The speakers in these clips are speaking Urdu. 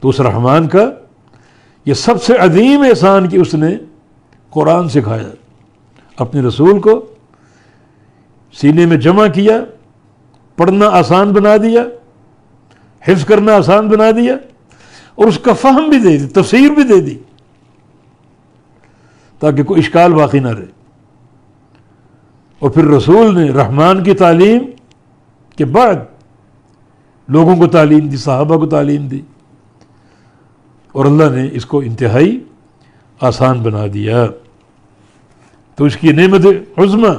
تو اس رحمان کا یہ سب سے عظیم احسان کہ اس نے قرآن سکھایا، اپنے رسول کو سینے میں جمع کیا، پڑھنا آسان بنا دیا، حفظ کرنا آسان بنا دیا، اور اس کا فہم بھی دے دی، تفسیر بھی دے دی، تاکہ کوئی اشکال باقی نہ رہے۔ اور پھر رسول نے رحمان کی تعلیم کے بعد لوگوں کو تعلیم دی، صحابہ کو تعلیم دی، اور اللہ نے اس کو انتہائی آسان بنا دیا۔ تو اس کی نعمت عظمیٰ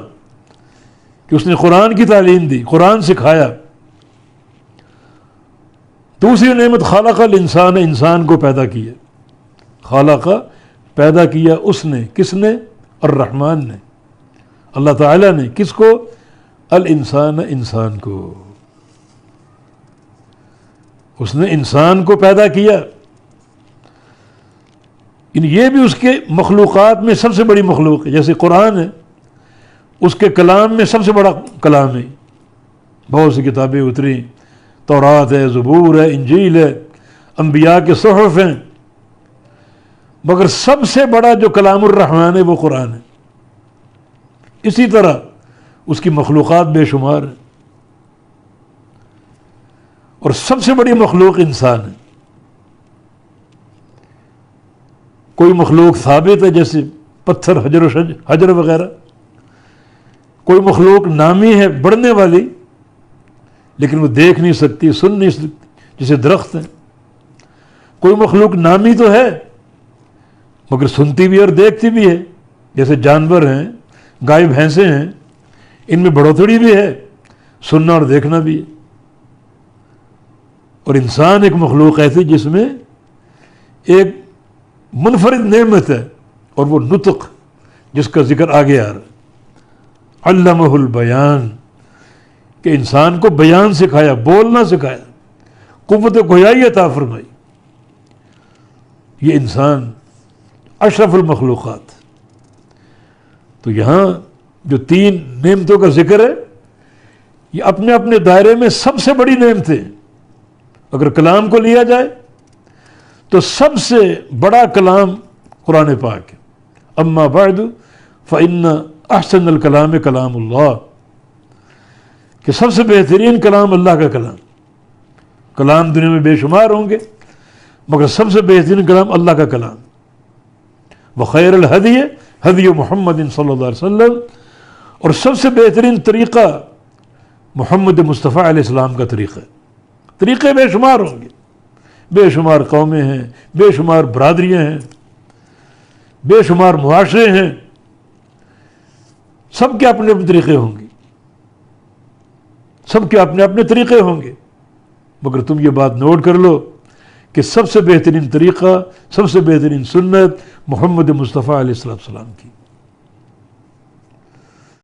کہ اس نے قرآن کی تعلیم دی، قرآن سکھایا۔ دوسری نعمت خالق الانسان، انسان کو پیدا کیا۔ خالق پیدا کیا اس نے، کس نے؟ الرحمن نے، اللہ تعالیٰ نے۔ کس کو؟ الانسان، انسان کو۔ اس نے انسان کو پیدا کیا، یہ بھی اس کے مخلوقات میں سب سے بڑی مخلوق ہے۔ جیسے قرآن ہے، اس کے کلام میں سب سے بڑا کلام ہے، بہت سی کتابیں اتری، تورات ہے، زبور ہے، انجیل ہے، انبیاء کے صحف ہیں، مگر سب سے بڑا جو کلام الرحمن ہے وہ قرآن ہے۔ اسی طرح اس کی مخلوقات بے شمار ہیں، اور سب سے بڑی مخلوق انسان ہے۔ کوئی مخلوق ثابت ہے جیسے پتھر، حجر وغیرہ، کوئی مخلوق نامی ہے، بڑھنے والی، لیکن وہ دیکھ نہیں سکتی، سن نہیں سکتی، جیسے درخت ہیں۔ کوئی مخلوق نامی تو ہے مگر سنتی بھی اور دیکھتی بھی ہے، جیسے جانور ہیں، گائے بھینسیں ہیں، ان میں بڑھوتری بھی ہے، سننا اور دیکھنا بھی ہے۔ اور انسان ایک مخلوق ایسی جس میں ایک منفرد نعمت ہے، اور وہ نطق، جس کا ذکر آگے آ رہا ہے۔ علمہ البیان، کہ انسان کو بیان سکھایا، بولنا سکھایا، قوت گویائی عطا فرمائی۔ یہ انسان اشرف المخلوقات۔ تو یہاں جو تین نعمتوں کا ذکر ہے، یہ اپنے اپنے دائرے میں سب سے بڑی نعمتیں۔ اگر کلام کو لیا جائے تو سب سے بڑا کلام قرآن پاک ہے۔ اما بعد فإن احسن الکلام کلام اللہ، کہ سب سے بہترین کلام اللہ کا کلام۔ کلام دنیا میں بے شمار ہوں گے مگر سب سے بہترین کلام اللہ کا کلام۔ وخیر الہدی ہدی محمد صلی اللہ علیہ وسلم، اور سب سے بہترین طریقہ محمد مصطفیٰ علیہ السلام کا طریقہ ہے۔ طریقے بے شمار ہوں گے، بے شمار قومیں ہیں، بے شمار برادریاں ہیں، بے شمار معاشرے ہیں، سب کے اپنے اپنے طریقے ہوں گے، سب کے اپنے اپنے طریقے ہوں گے، مگر تم یہ بات نوٹ کر لو کہ سب سے بہترین طریقہ، سب سے بہترین سنت محمد مصطفیٰ علیہ السلام کی۔